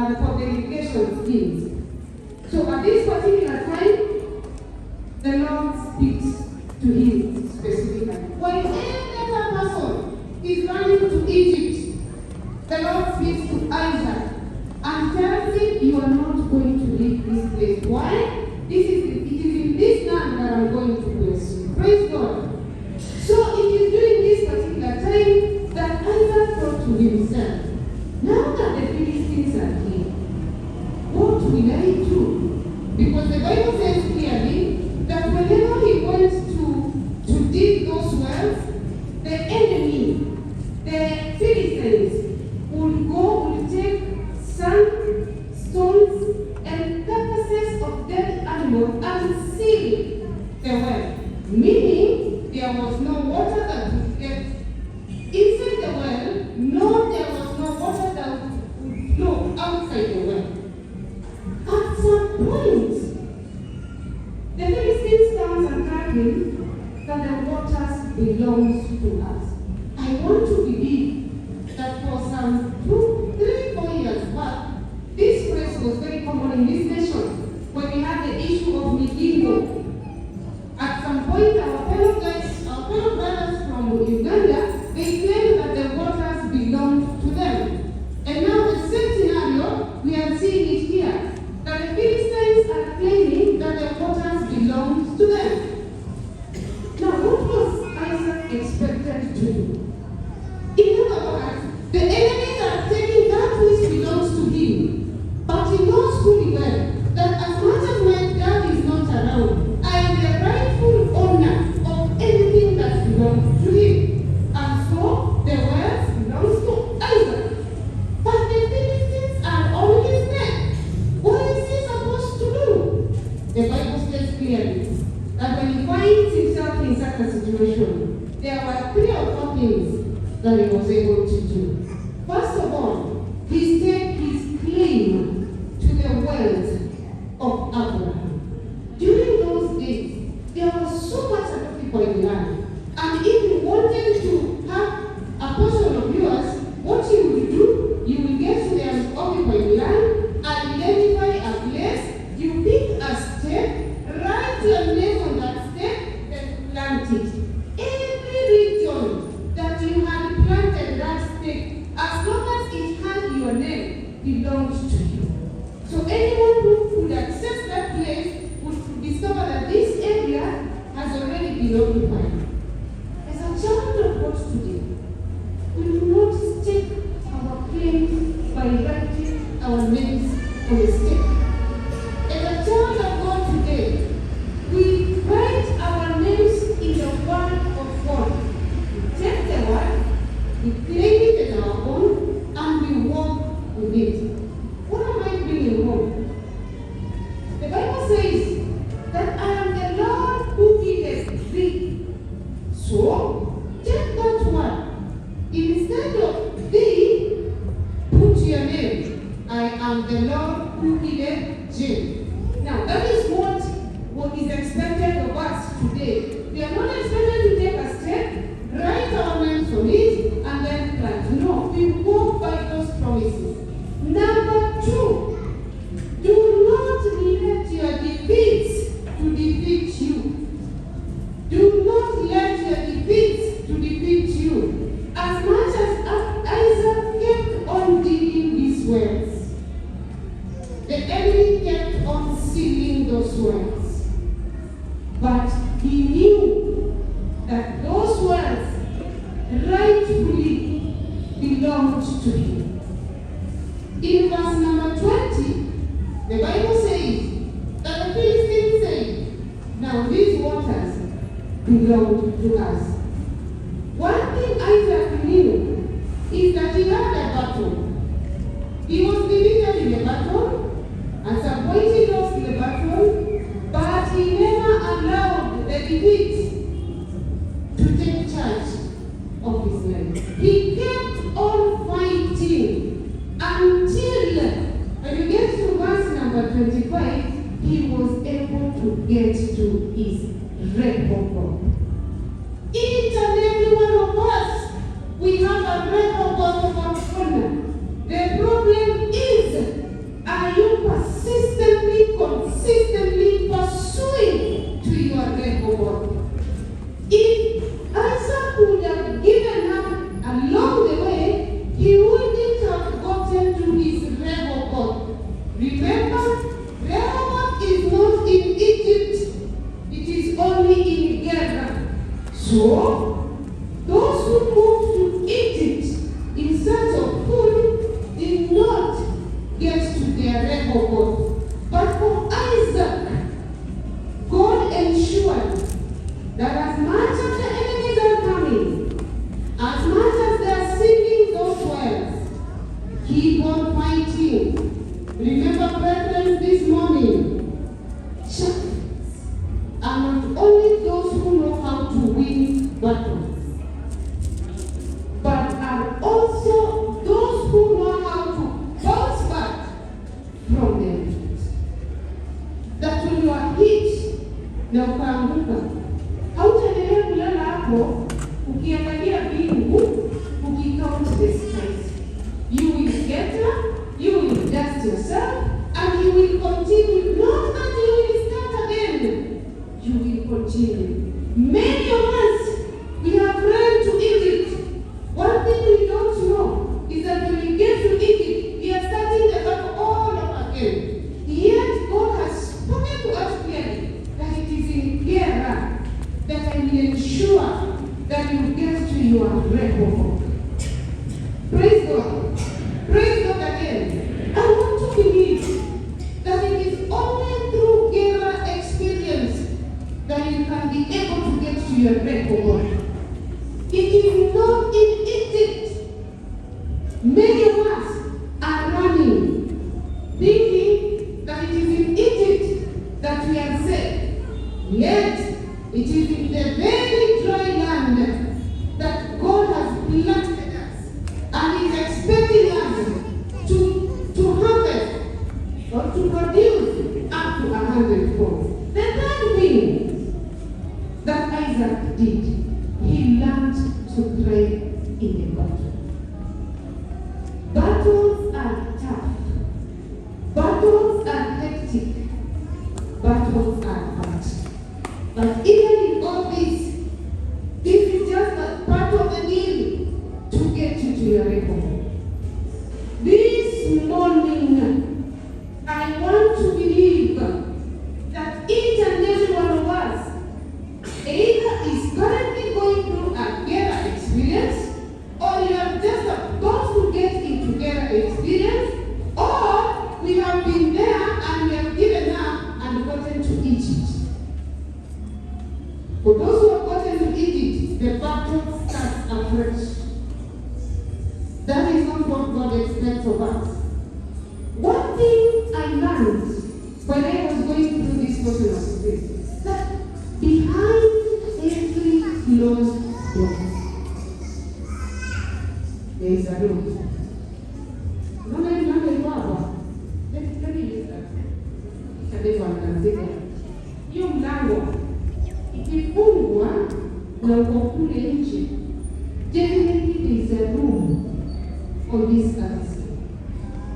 and for the irrigation schemes. So at this particular time, the Lord speaks to him specifically. When any other person is running to Egypt, the Lord speaks to Isaac and tells him, you are not going to leave this place. Why? It is in this land that I'm going to bless you. Praise God. So it is during this particular time that Isaac thought to himself, now that the Philistines are here, what will I do? Because the Bible says clearly that whenever he went to dig those wells, the enemy, the Philistines, would take sand, stones, and carcasses of dead animals and seal the well. Meaning, there was no water that would get inside the well, nor there was no water that would flow outside the well. At some point, the Philistines comes and tell him that the waters belongs to us. I want to believe that for some 2, 3, 4 years back, this phrase was very common in this nation when we had the issue of Migingo. At some point, our fellow brothers from Uganda, they claimed that the waters belonged to them. And now the same scenario, we are seeing it here, that the Philistines are claiming that the waters belong to them. Now, what was Isaac expected to do? In other words, the enemies are taking that which belongs to him, but he knows fully well that as much as my dad is not around, I am the rightful owner of anything that belongs to him. And so, the wealth belongs to Isaac. But the Philistines are on his neck. What is he supposed to do? The Bible says clearly that when he finds himself in such a situation, there were 3 or 4 things that he was able to do. First of all, he staked his claim to the wealth of Abraham. During those days, there was so much occupied land. And if you wanted to have a portion of yours, what you would do, you will get to the occupied land, identify a place, you pick a stake, write your name on that stake, then plant it. Every region that you had planted that stake, as long as it had your name, belonged to you. So anyone who could access that place would discover that this area has already been occupied. As a child of God today, we do not stake our claims by writing our names on a stake. As a child of God today, we write our names in the Word of God. We take the Word, we claim it as our own, and we walk with it. What am I bringing home? The Bible says that I am the Lord who giveth thee. So, take that word. Instead of thee, put your name. I am the Lord who giveth thee. Now, that is what is expected of us today. We are not expected to take a step, write our names on it, and then plant. No, we walk by those promises. Number 2, do not let your defeats to defeat you. Do not let your defeats to defeat you. As much as Isaac kept on digging these wells, the enemy kept on sealing those wells. But he knew that those wells rightfully belonged to him. In verse number 20, the Bible says that the Philistines said, now these waters belong to us. One thing Isaac knew is that he had a battle. He was defeated in the battle, at some point he lost the battle, but he never allowed the defeat to take charge of his life. He kept on fighting until, when you get to verse number 25, he was able to get to his Rehoboth. Each and every one of us, we have a Rehoboth of our corner. The problem is So, those who moved to Egypt in search of food did not get to their Rehoboth. But for Isaac, God ensured that as much as the enemies are coming, as much as they are seeking those wells, keep on fighting. Remember, brethren, this morning, champions are not only those who know how to win battles, but are also those who know how to bounce back from their defeat. That when you are hit na ukaanguka, hautaendelea kulala hapo ukiangalia mbingu ukicount the skies. You will get up, you will dust yourself, and you will continue. Not that you will start again, you will continue. Many of us, we have run to Egypt. One thing we don't know is that when we get to Egypt, we are starting the battle all over again. Yet God has spoken to us clearly that it is in Gera that I will ensure that you get to your Rehoboth. Praise God. Praise God again. I want to believe that it is only through Gera experience that you can be able to get to your Rehoboth. It is not in Egypt. Many of us are running, thinking that it is in Egypt that we are safe. Yet, it is in the very dry land that God has planted us and is expecting us to harvest or to produce up to 100-fold. The third thing that Isaac did, he learned to pray in the battle. Battles are tough. Battles are hectic. Battles are hard. But even in all this is just a part of the deal to get you to your Rehoboth. This morning, I want to believe that each and every one of us either is currently going through a Gera experience, or you are just about to get into Gera experience, or we have been there and we have given up and gotten to Egypt. For those who have gotten to Egypt, the battle starts afresh. That is not what God expects of us. One thing I learned when I was going through this portion of this, that behind every closed door, there is a door. Let me use that. Hiyo mlango ikifungwa na uko kule nje, definitely there is a room on this earth.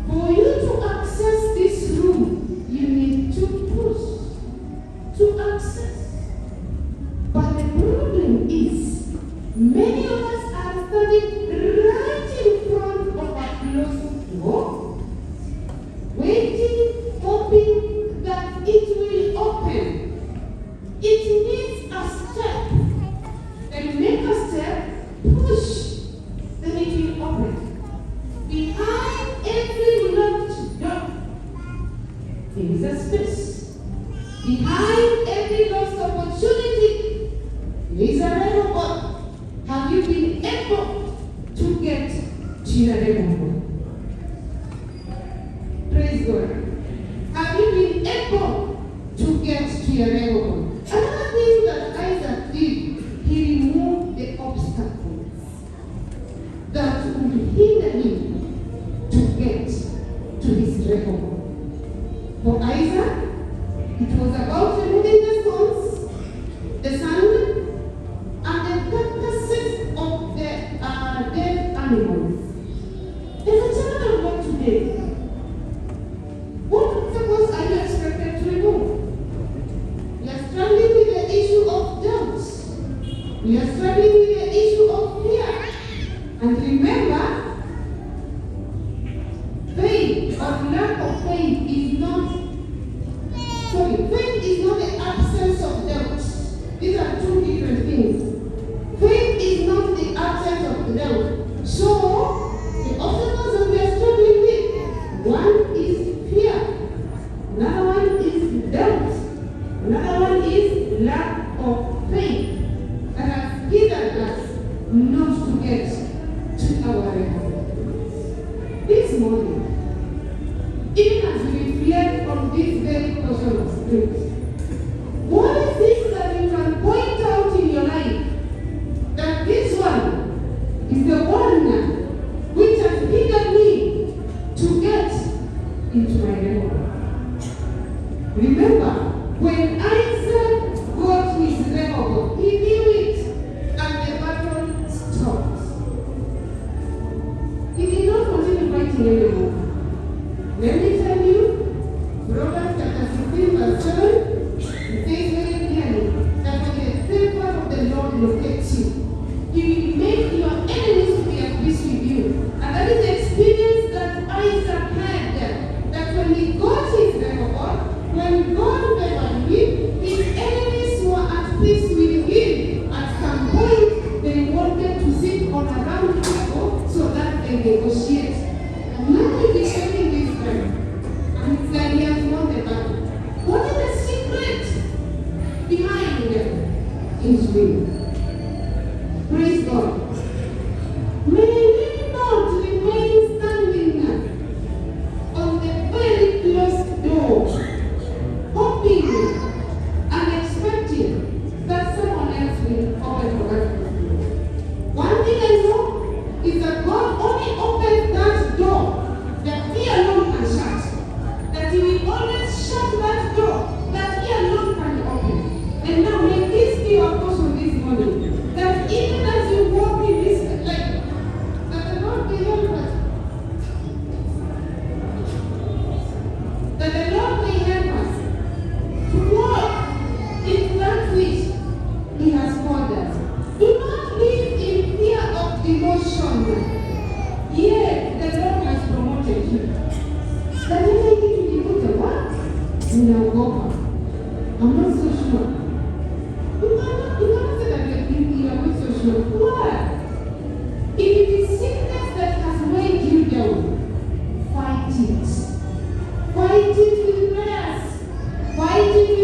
For you to access this room, you need to push to access. But the problem is, many of us are standing right in front of a closed door, waiting, hoping that it will open. It needs a step. Then make a step, push, then it will open. Behind every locked door, there is a space. Behind every lost opportunity, there is a Rehoboth. Have you been able to get to your Rehoboth? Praise God. Have you been able to get to your Rehoboth? Another thing that Isaac did, he removed the obstacles that would hinder him to get to his Rehoboth. For Isaac, it was about removing the stones, the sand, and the carcasses of the dead animals. As a child of God today, what obstacles are you expected to remove? We are struggling with the issue of doubts. We are struggling with the issue of fear. And remember, faith or lack of faith is not, faith is not the spirit. What is it that you can point out in your life that this one is the one which has hindered me to get into my level? Remember, when Isaac got his level, he knew it, and the battle stopped. He did not continue fighting anymore. Let me tell you, Proverbs chapter 16, verse 7, it says very clearly that when the favor of the Lord locates you, He will make your enemies to be at peace with you. And that is the experience that Isaac had there. That when he got his record, when God favored him, his enemies were at peace with him. At some point, they wanted to sit on a round table so that they negotiate. And now he is telling this guy, and it's like he has won the battle. What is the secret behind his will? Praise God. May we not remain standing on the very closed door, hoping and expecting that someone else will open for us. One thing I know is that God only opens that door that He alone can shut. That He will always shut that door that He alone can open. And now may this be your portion this morning. That even as you walk in this life, that the Lord will help us. That the Lord may help us to walk in that which He has called us. Do not live in fear of demotion. Yet the Lord has promoted you. That when I need to devote the work, ninaogopa. I'm not so sure. You cannot say that you are not so sure. Why? If it is sickness that has weighed you down, fight it. Fight it with prayers. Fight it with